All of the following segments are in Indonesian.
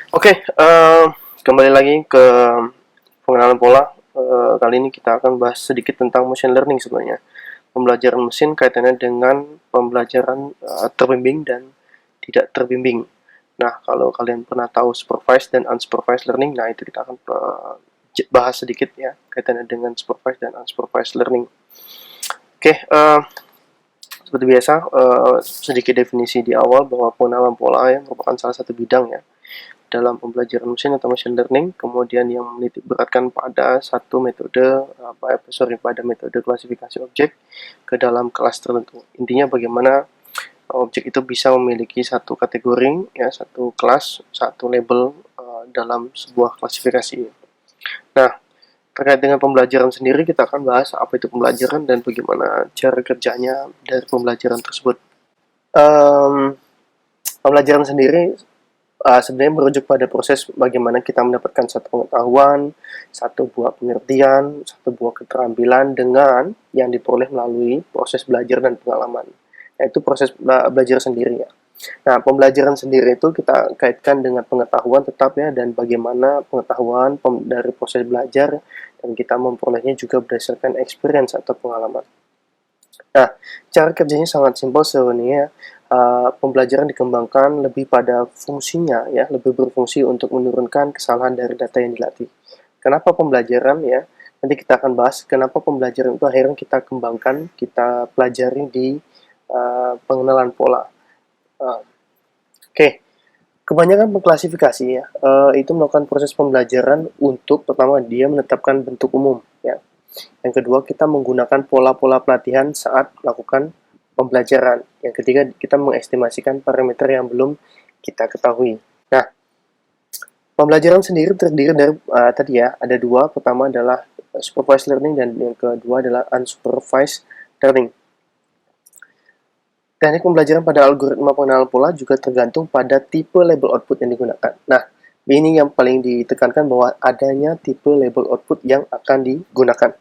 Oke, kembali lagi ke pengenalan pola. Kali ini kita akan bahas sedikit tentang machine learning sebenarnya. Pembelajaran mesin kaitannya dengan pembelajaran terbimbing dan tidak terbimbing. Nah, kalau kalian pernah tahu supervised dan unsupervised learning, nah itu kita akan bahas sedikit ya kaitannya dengan supervised dan unsupervised learning. Oke, seperti biasa, sedikit definisi di awal bahwa pengenalan pola yang merupakan salah satu bidang ya dalam pembelajaran mesin atau machine learning, kemudian yang menitik beratkan pada satu metode, pada metode klasifikasi objek ke dalam kelas tertentu. Intinya bagaimana objek itu bisa memiliki satu kategori, ya, satu kelas, satu label dalam sebuah klasifikasi. Nah, terkait dengan pembelajaran sendiri, kita akan bahas apa itu pembelajaran dan bagaimana cara kerjanya dari pembelajaran tersebut. Um, Pembelajaran sendiri sebenarnya merujuk pada proses bagaimana kita mendapatkan satu pengetahuan, satu buah pengertian, satu buah keterampilan dengan yang diperoleh melalui proses belajar dan pengalaman. Yaitu proses belajar sendiri ya. Nah, pembelajaran sendiri itu kita kaitkan dengan pengetahuan tetap ya, dan bagaimana pengetahuan dari proses belajar dan kita memperolehnya juga berdasarkan experience atau pengalaman. Nah, cara kerjanya sangat simpel sebenarnya. Pembelajaran dikembangkan lebih pada fungsinya ya, lebih berfungsi untuk menurunkan kesalahan dari data yang dilatih. Kenapa pembelajaran ya? Nanti kita akan bahas kenapa pembelajaran itu akhirnya kita kembangkan, kita pelajari di pengenalan pola. Uh, Oke, okay. Kebanyakan pengklasifikasi ya, itu melakukan proses pembelajaran untuk pertama dia menetapkan bentuk umum ya. Yang kedua, kita menggunakan pola-pola pelatihan saat melakukan pembelajaran. Yang ketiga, kita mengestimasikan parameter yang belum kita ketahui. Nah, pembelajaran sendiri terdiri dari tadi ya, ada dua. Pertama adalah supervised learning dan yang kedua adalah unsupervised learning. Teknik pembelajaran pada algoritma pengenalan pola juga tergantung pada tipe label output yang digunakan. Nah, ini yang paling ditekankan bahwa adanya tipe label output yang akan digunakan.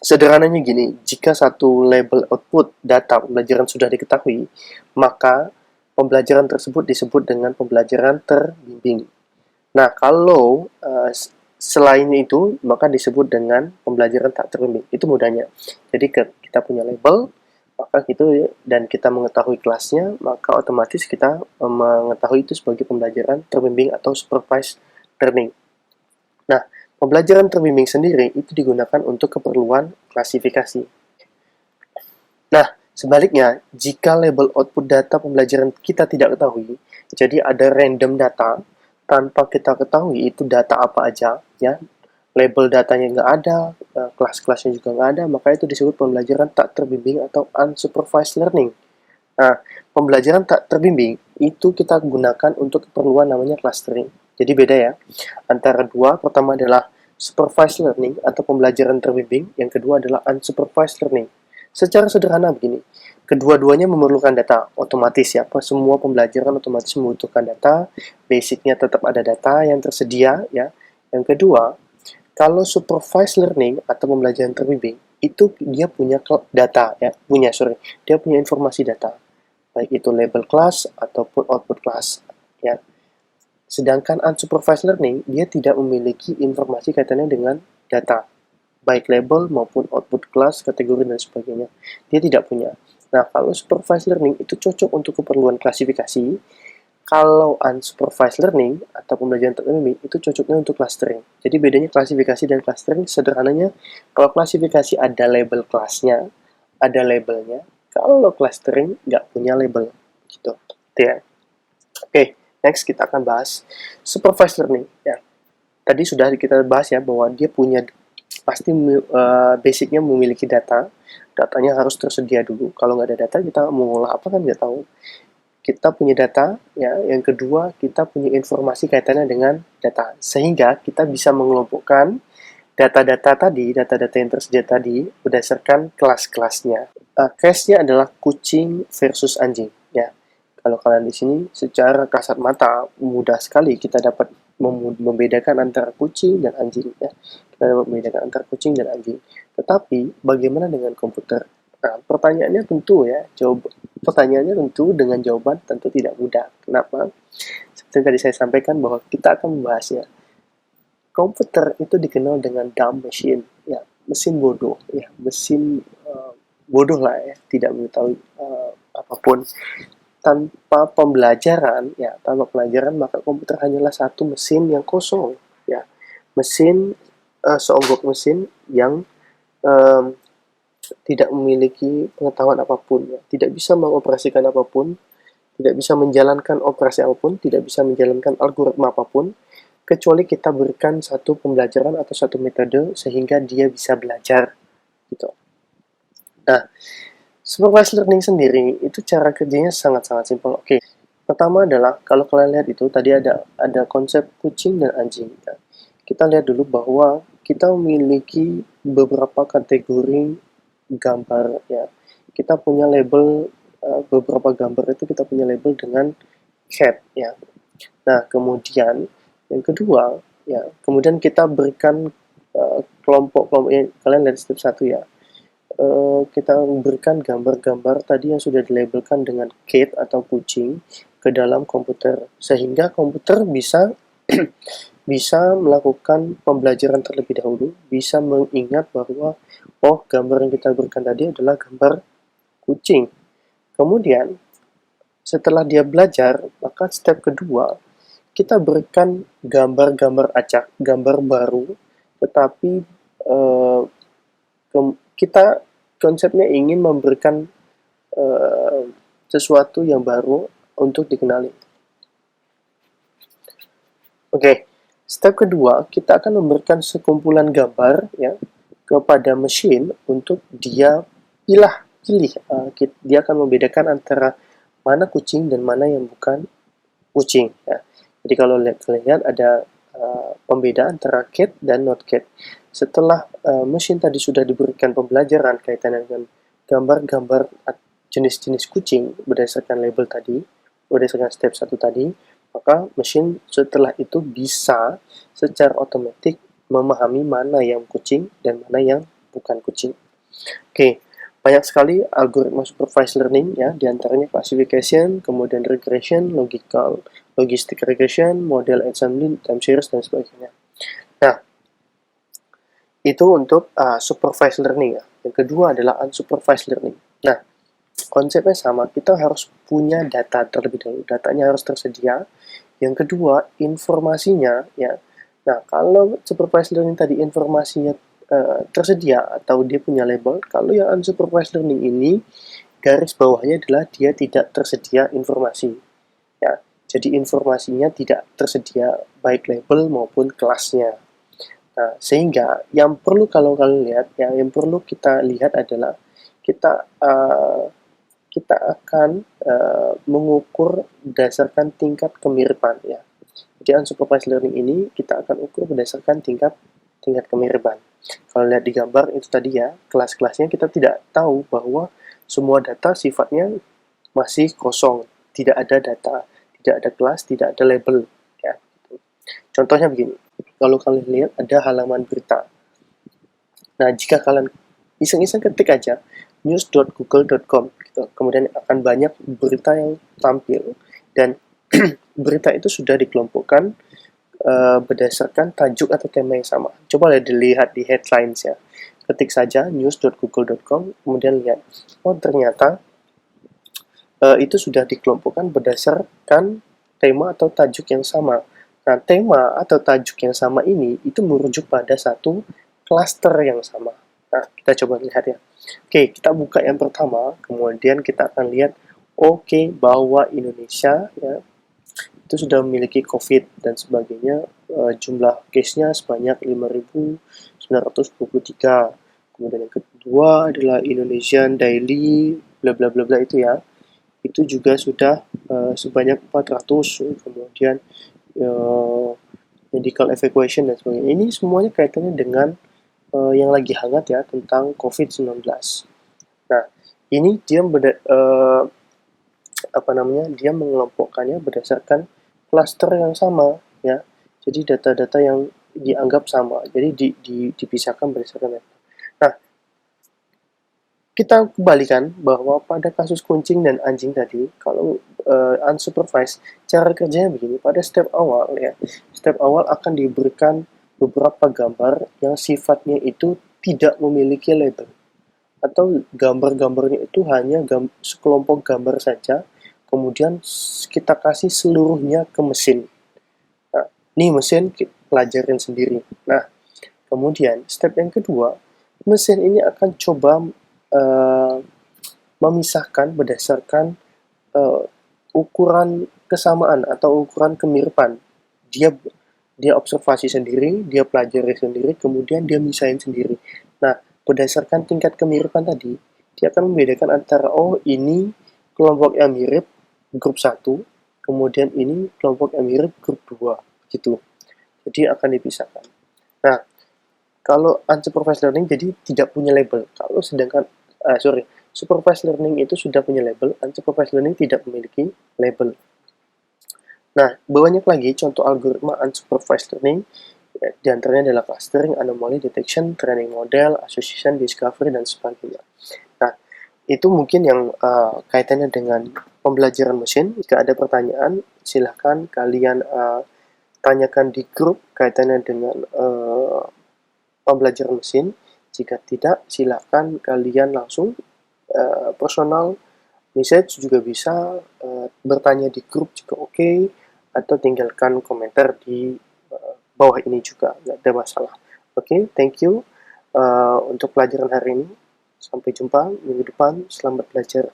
Sederhananya gini, jika satu label output data pembelajaran sudah diketahui, maka pembelajaran tersebut disebut dengan pembelajaran terbimbing. Nah, kalau selain itu, maka disebut dengan pembelajaran tak terbimbing. Itu mudahnya. Jadi kita punya label, maka gitu dan kita mengetahui kelasnya, maka otomatis kita mengetahui itu sebagai pembelajaran terbimbing atau supervised learning. Nah, pembelajaran terbimbing sendiri itu digunakan untuk keperluan klasifikasi. Nah, sebaliknya, jika label output data pembelajaran kita tidak ketahui, jadi ada random data, tanpa kita ketahui itu data apa aja, ya, label datanya nggak ada, kelas-kelasnya juga nggak ada, maka itu disebut pembelajaran tak terbimbing atau unsupervised learning. Nah, pembelajaran tak terbimbing itu kita gunakan untuk keperluan namanya clustering. Jadi beda ya, antara dua, pertama adalah supervised learning atau pembelajaran terbimbing, yang kedua adalah unsupervised learning. Secara sederhana begini, kedua-duanya memerlukan data, otomatis ya, semua pembelajaran otomatis membutuhkan data, basicnya tetap ada data yang tersedia ya. Yang kedua, kalau supervised learning atau pembelajaran terbimbing, itu dia punya data ya, dia punya informasi data, baik itu label class ataupun output class ya. Sedangkan unsupervised learning, dia tidak memiliki informasi kaitannya dengan data, baik label maupun output class, kategori, dan sebagainya. Dia tidak punya. Nah, kalau supervised learning itu cocok untuk keperluan klasifikasi, kalau unsupervised learning atau pembelajaran terbimbing itu cocoknya untuk clustering. Jadi bedanya klasifikasi dan clustering sederhananya, kalau klasifikasi ada label kelasnya, ada labelnya. Kalau clustering nggak punya label, gitu. Ya. Oke, next kita akan bahas supervised learning. Ya, tadi sudah kita bahas ya bahwa dia punya pasti basicnya memiliki data. Datanya harus tersedia dulu. Kalau nggak ada data, kita mau ngolah apa kan nggak tahu. Kita punya data, ya. Yang kedua, kita punya informasi kaitannya dengan data. Sehingga kita bisa mengelompokkan data-data tadi, data-data yang tersedia tadi, berdasarkan kelas-kelasnya. Case-nya adalah kucing versus anjing, ya. Kalau kalian di sini secara kasat mata mudah sekali kita dapat membedakan antara kucing dan anjing ya. Kita dapat membedakan antara kucing dan anjing. Tetapi bagaimana dengan komputer? Nah, pertanyaannya tentu ya, pertanyaannya tentu dengan jawaban tentu tidak mudah. Kenapa? seperti tadi saya sampaikan bahwa kita akan membahasnya. Komputer itu dikenal dengan dumb machine, ya, mesin bodoh, ya, mesin bodoh lah ya, tidak mengetahui apapun. Tanpa pembelajaran, ya, tanpa pelajaran maka komputer hanyalah satu mesin yang kosong, ya, mesin seonggok mesin yang um, tidak memiliki pengetahuan apapun, ya, tidak bisa mengoperasikan apapun, tidak bisa menjalankan operasi apapun, tidak bisa menjalankan algoritma apapun, kecuali kita berikan satu pembelajaran atau satu metode sehingga dia bisa belajar, gitu. Nah, supervised learning sendiri itu cara kerjanya sangat-sangat simpel. Oke, pertama adalah kalau kalian lihat itu tadi ada konsep kucing dan anjing. Ya. Kita lihat dulu bahwa kita memiliki beberapa kategori gambar, ya. Kita punya label beberapa gambar itu kita punya label dengan cat, ya. Nah, kemudian yang kedua, ya, kemudian kita berikan kelompok-kelompok, kalian lihat step 1 ya. Kita berikan gambar-gambar tadi yang sudah dilabelkan dengan cat atau kucing ke dalam komputer sehingga komputer bisa bisa melakukan pembelajaran terlebih dahulu, bisa mengingat bahwa oh gambar yang kita berikan tadi adalah gambar kucing. Kemudian setelah dia belajar, maka step kedua kita berikan gambar-gambar acak, gambar baru, tetapi kita konsepnya ingin memberikan sesuatu yang baru untuk dikenali. Oke, step kedua kita akan memberikan sekumpulan gambar ya kepada mesin untuk dia pilih. Dia akan membedakan antara mana kucing dan mana yang bukan kucing. Ya. Jadi kalau lihat ada pembeda antara cat dan not cat. Setelah mesin tadi sudah diberikan pembelajaran kaitan dengan gambar-gambar jenis-jenis kucing berdasarkan label tadi, berdasarkan step 1 tadi, maka mesin setelah itu bisa secara otomatis memahami mana yang kucing dan mana yang bukan kucing. Oke, banyak sekali algoritma supervised learning ya, diantaranya classification, kemudian regression, logistic regression, model assembly, time series, dan sebagainya. Nah, itu untuk supervised learning ya. Yang kedua adalah unsupervised learning. Nah, konsepnya sama, kita harus punya data terlebih dahulu, datanya harus tersedia. Yang kedua, informasinya ya. Nah, kalau supervised learning tadi informasinya tersedia atau dia punya label, kalau yang unsupervised learning ini garis bawahnya adalah dia tidak tersedia informasi. Ya, jadi informasinya tidak tersedia baik label maupun kelasnya. Nah, sehingga yang perlu kalau kalian lihat, yang perlu kita lihat adalah kita akan mengukur berdasarkan tingkat kemiripan ya. Jadi unsupervised learning ini kita akan ukur berdasarkan tingkat kemiripan. Kalau lihat di gambar itu tadi ya, kelas-kelasnya kita tidak tahu bahwa semua data sifatnya masih kosong, tidak ada data, tidak ada kelas, tidak ada label ya. Contohnya begini, kalau kalian lihat ada halaman berita. Nah, jika kalian iseng-iseng ketik aja news.google.com gitu, kemudian akan banyak berita yang tampil dan berita itu sudah dikelompokkan berdasarkan tajuk atau tema yang sama. Coba dilihat di headlines ya. Ketik saja news.google.com, kemudian lihat, oh ternyata itu sudah dikelompokkan berdasarkan tema atau tajuk yang sama. Nah, tema atau tajuk yang sama ini itu merujuk pada satu klaster yang sama. Nah, kita coba lihat ya. Oke, kita buka yang pertama, kemudian kita akan lihat, bahwa Indonesia ya, itu sudah memiliki COVID dan sebagainya, jumlah case-nya sebanyak 5.923. Kemudian yang kedua adalah Indonesian Daily, bla bla bla bla itu ya. Itu juga sudah sebanyak 400. Kemudian medical evacuation dan sebagainya. Ini semuanya kaitannya dengan yang lagi hangat ya tentang COVID-19. Nah, ini dia dia mengelompokkannya berdasarkan klaster yang sama ya. Jadi data-data yang dianggap sama. Jadi dipisahkan berdasarkan itu. Nah, kita kembalikan bahwa pada kasus kucing dan anjing tadi, kalau unsupervised, cara kerjanya begini. Pada step awal ya, step awal akan diberikan beberapa gambar yang sifatnya itu tidak memiliki label, atau gambar-gambarnya itu hanya sekelompok gambar saja, kemudian kita kasih seluruhnya ke mesin. Nah, ini mesin kita pelajarin sendiri. Nah, kemudian step yang kedua, mesin ini akan coba uh, memisahkan berdasarkan uh, ukuran kesamaan atau ukuran kemiripan. Dia dia observasi sendiri, dia pelajari sendiri, kemudian dia misahin sendiri. Nah, berdasarkan tingkat kemiripan tadi, dia akan membedakan antara, oh ini kelompok yang mirip grup satu, kemudian ini kelompok yang mirip grup 2, gitu. Jadi akan dipisahkan. Nah, kalau unsupervised learning jadi tidak punya label. Kalau sedangkan, supervised learning itu sudah punya label, unsupervised learning tidak memiliki label. Nah, banyak lagi contoh algoritma unsupervised learning, di antaranya adalah clustering, anomaly detection, training model, association, discovery, dan sebagainya. Nah, itu mungkin yang kaitannya dengan pembelajaran mesin. Jika ada pertanyaan, silahkan kalian tanyakan di grup kaitannya dengan pembelajaran mesin. Jika tidak, silahkan kalian langsung personal message juga bisa, bertanya di grup juga oke, atau tinggalkan komentar di bawah ini juga, nggak ada masalah. Oke, thank you untuk pelajaran hari ini. Sampai jumpa minggu depan. Selamat belajar.